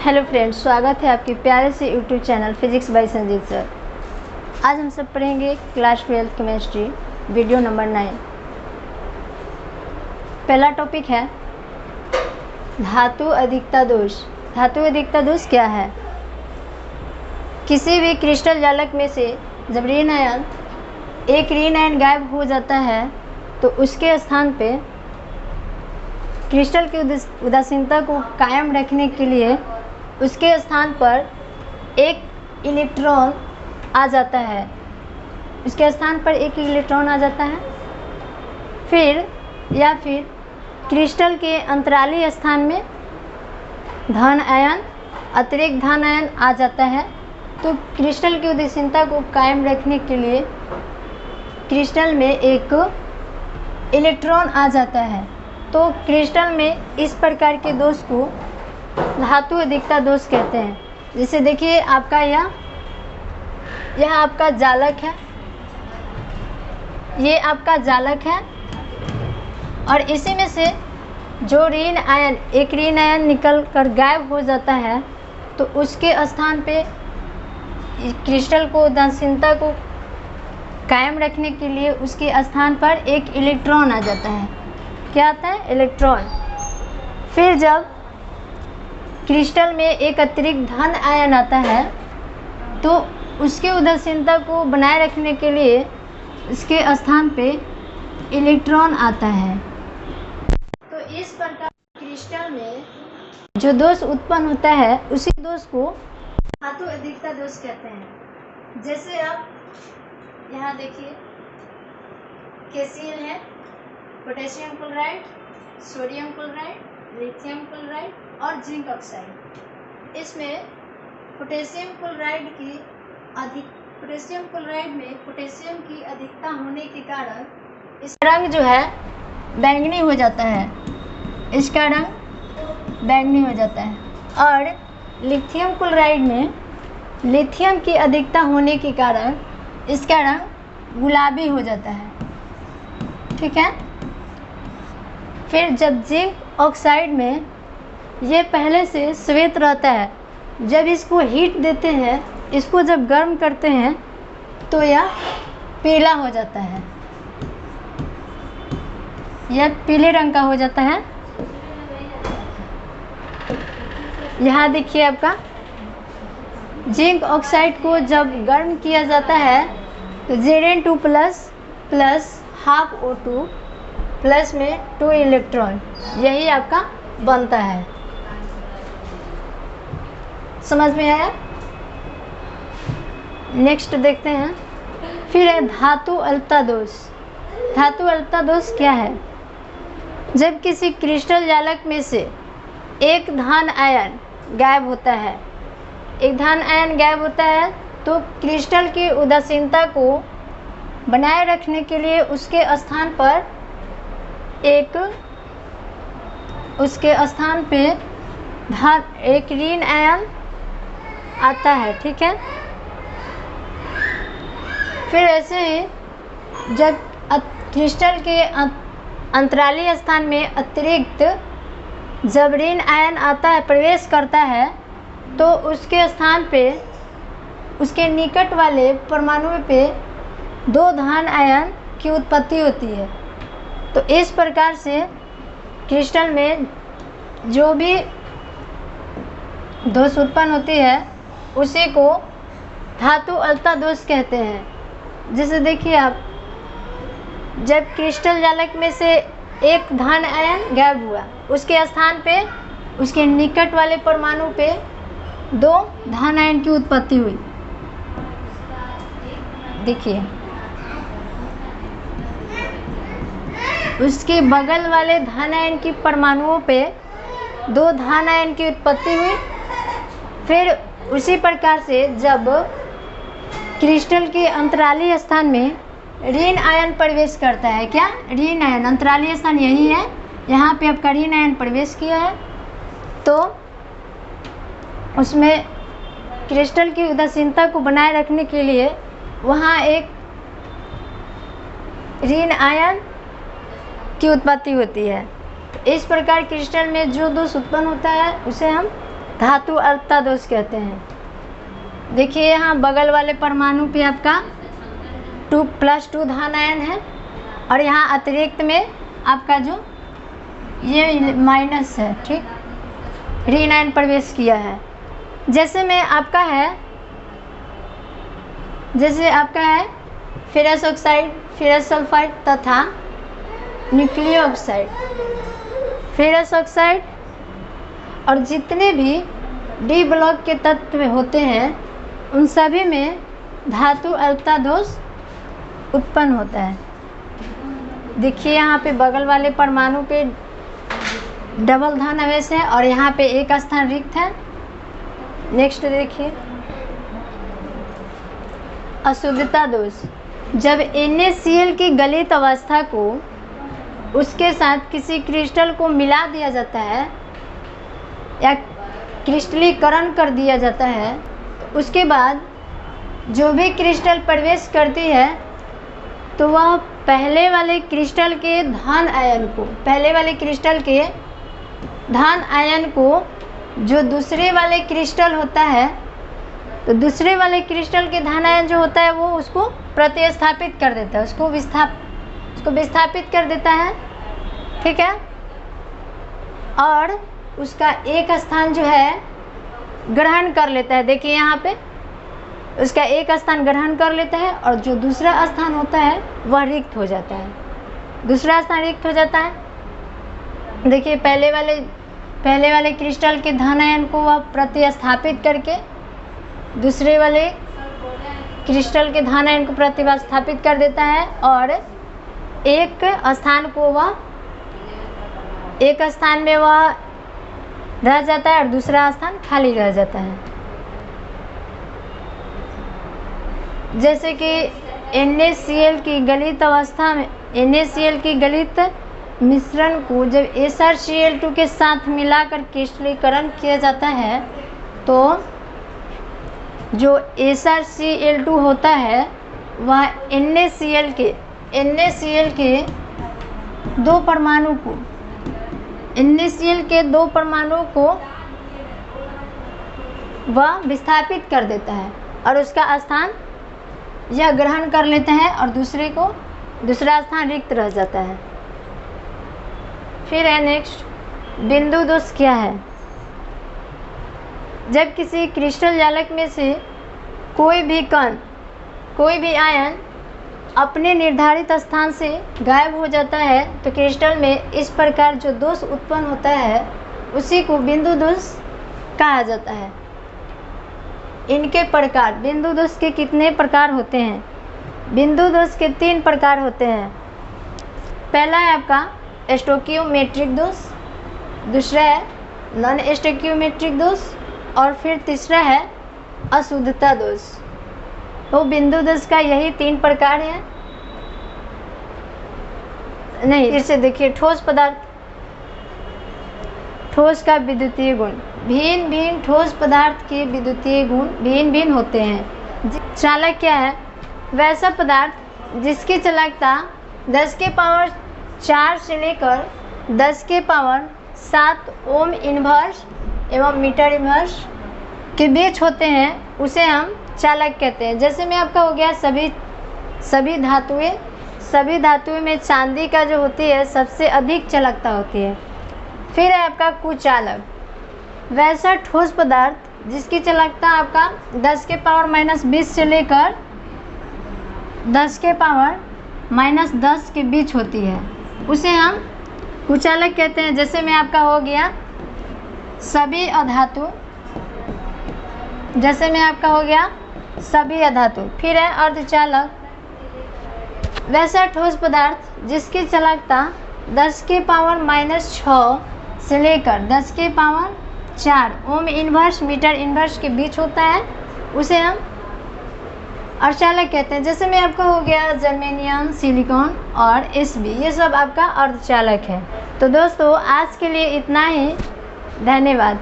Hello friends, स्वागत है आपके प्यारे से YouTube channel physics bye Sanjeet sir. आज हम सब पढ़ेंगे क्लास 12 केमिस्ट्री वीडियो नंबर 9। पहला टॉपिक है धातु अधिकता दोष। धातु अधिकता दोष क्या है? किसी भी क्रिस्टल जालक में से जब ऋण आयन एक ऋण आयन गायब हो जाता है तो उसके स्थान पे क्रिस्टल की उदासीनता को कायम रखने के लिए उसके स्थान पर एक इलेक्ट्रॉन आ जाता है। उसके स्थान पर एक इलेक्ट्रॉन आ जाता है। फिर क्रिस्टल के अंतराली स्थान में धन आयन, अतिरिक्त धन आयन आ जाता है। तो क्रिस्टल की उदासीनता को कायम रखने के लिए क्रिस्टल में एक इलेक्ट्रॉन आ जाता है। तो क्रिस्टल में इस प्रकार के दोष को धातु अधिकता दोष कहते हैं। जैसे देखिए, आपका यह आपका जालक है, ये आपका जालक है, और इसी में से जो ऋण आयन एक ऋण आयन निकल कर गायब हो जाता है तो उसके स्थान पे क्रिस्टल को उदासीनता को कायम रखने के लिए उसके स्थान पर एक इलेक्ट्रॉन आ जाता है। क्या आता है? इलेक्ट्रॉन। फिर जब क्रिस्टल में एक अतिरिक्त धन आयन आता है तो उसके उदासीनता को बनाए रखने के लिए इसके स्थान पे इलेक्ट्रॉन आता है। तो इस प्रकार क्रिस्टल में जो दोष उत्पन्न होता है उसी दोष को धातु अधिकता दोष कहते हैं। जैसे आप यहाँ देखिए, KCl है, potassium chloride, sodium chloride, lithium chloride और जिंक ऑक्साइड। इसमें पोटेशियम क्लोराइड में पोटेशियम की अधिकता होने के कारण इसका रंग जो है बैंगनी हो जाता है। इसका रंग बैंगनी हो जाता है। और लिथियम क्लोराइड में लिथियम की अधिकता होने के कारण इसका रंग गुलाबी हो जाता है। ठीक है। फिर जब जिंक ऑक्साइड में ये पहले से श्वेत रहता है, जब इसको हीट देते हैं, इसको जब गर्म करते हैं तो यह पीला हो जाता है, यह पीले रंग का हो जाता है। यहाँ देखिए, आपका जिंक ऑक्साइड को जब गर्म किया जाता है तो Zn2 plus half O2 plus में 2 इलेक्ट्रॉन, यही आपका बनता है। समझ में आया? नेक्स्ट देखते हैं। फिर है धातु अल्पता दोष। धातु अल्पता दोष क्या है? जब किसी क्रिस्टल जालक में से एक धन आयन गायब होता है, तो क्रिस्टल की उदासीनता को बनाए रखने के लिए उसके स्थान पे एक ऋण आयन आता है। ठीक है। फिर ऐसे ही जब क्रिस्टल के अंतराली स्थान में अतिरिक्त जब ऋण आयन आता है, प्रवेश करता है, तो उसके स्थान पे उसके निकट वाले परमाणु पे 2 धन आयन की उत्पत्ति होती है। तो इस प्रकार से क्रिस्टल में जो भी दोष उत्पन्न होती है उसी को धातु अल्पता दोष कहते हैं। जैसे देखिए आप, जब क्रिस्टल जालक में से एक धन आयन गायब हुआ, उसके स्थान पे उसके निकट वाले परमाणु पे 2 धन आयन की उत्पत्ति हुई। देखिए, उसके बगल वाले धन आयन की परमाणुओं पे 2 धन आयन की उत्पत्ति हुई। फिर उसी प्रकार से जब क्रिस्टल के अंतराली स्थान में ऋण आयन प्रवेश करता है, क्या ऋण आयन, अंतराली स्थान यही है, यहाँ पे आपका ऋण आयन प्रवेश किया है, तो उसमें क्रिस्टल की उदासीनता को बनाए रखने के लिए वहाँ एक ऋण आयन की उत्पत्ति होती है। इस प्रकार क्रिस्टल में जो दोष उत्पन्न होता है उसे हम धातु अल्पता दोष कहते हैं। देखिए यहाँ बगल वाले परमाणु पे आपका 2+2 धन आयन है और यहाँ अतिरिक्त में आपका जो ये माइनस है, ठीक, ऋण आयन प्रवेश किया है। जैसे आपका है फेरस ऑक्साइड, फेरस सल्फाइड तथा न्यूक्लियो ऑक्साइड। फेरस ऑक्साइड और जितने भी डी ब्लॉक के तत्व होते हैं उन सभी में धातु अल्पता दोष उत्पन्न होता है। देखिए यहाँ पे बगल वाले परमाणु पे डबल धन आवेश है और यहाँ पे एक स्थान रिक्त है। नेक्स्ट देखिए अशुद्धता दोष। जब NaCl की गलित अवस्था को उसके साथ किसी क्रिस्टल को मिला दिया जाता है या क्रिस्टलीकरण कर दिया जाता है तो उसके बाद जो भी क्रिस्टल प्रवेश करती है तो वह पहले वाले क्रिस्टल के धन आयन को जो दूसरे वाले क्रिस्टल होता है तो दूसरे वाले क्रिस्टल के धन आयन जो होता है वो उसको प्रतिस्थापित कर देता है, उसको विस्थापित कर देता है, ठीक है। और उसका एक स्थान जो है ग्रहण कर लेता है। देखिए यहाँ पे उसका एक स्थान ग्रहण कर लेता है और जो दूसरा स्थान होता है वह रिक्त हो जाता है, दूसरा स्थान रिक्त हो जाता है। देखिए पहले वाले क्रिस्टल के धन आयन को वह प्रतिस्थापित करके दूसरे वाले क्रिस्टल के धन आयन को प्रतिस्थापित कर देता है और एक स्थान में वह रह जाता है और दूसरा स्थान खाली रह जाता है। जैसे कि NaCl की गलित अवस्था में NaCl की गलित मिश्रण को जब SrCl2 के साथ मिलाकर क्रिस्टलीकरण किया जाता है तो जो SrCl2 होता है वह NaCl के दो परमाणु को वह विस्थापित कर देता है और उसका स्थान यह ग्रहण कर लेता है और दूसरा स्थान रिक्त रह जाता है। फिर है नेक्स्ट बिंदु दोष क्या है। जब किसी क्रिस्टल जालक में से कोई भी आयन अपने निर्धारित स्थान से गायब हो जाता है तो क्रिस्टल में इस प्रकार जो दोष उत्पन्न होता है उसी को बिंदु दोष कहा जाता है। इनके प्रकार, बिंदु दोष के कितने प्रकार होते हैं? बिंदु दोष के 3 प्रकार होते हैं। पहला है आपका स्टोकियोमेट्रिक दोष, दूसरा है नॉन स्टोकियोमेट्रिक दोष और फिर तीसरा है अशुद्धता दोष। तो बिंदु दोष का यही 3 प्रकार है। नहीं, फिर से देखिए ठोस का विद्युतीय गुण, भिन्न ठोस पदार्थ के विद्युतीय गुण भिन्न होते हैं। चालक क्या है? वैसा पदार्थ जिसकी चालकता 10 के पावर 4 से लेकर 10 के पावर 7 ओम इन्वर्स एवं मीटर इन्वर्स के बीच होते हैं, उसे हम चालक कहते हैं। जैसे में आपका हो गया सभी धातुएं में चांदी का जो होती है सबसे अधिक चालकता होती है। फिर है आपका कुचालक, वैसा ठोस पदार्थ जिसकी चालकता आपका 10 के पावर -20 से लेकर 10 के पावर -10 के बीच होती है, उसे हम कुचालक कहते हैं। जैसे में आपका हो गया सभी अधातु। फिर है अर्धचालक, वैसा ठोस पदार्थ जिसकी चालकता 10 के पावर -6 से लेकर 10 के पावर 4 ओम इन्वर्स मीटर इन्वर्स के बीच होता है, उसे हम अर्धचालक कहते हैं। जैसे में आपका हो गया जर्मेनियम, सिलिकॉन और Sb, ये सब आपका अर्धचालक है। तो दोस्तों आज के लिए इतना ही, धन्यवाद।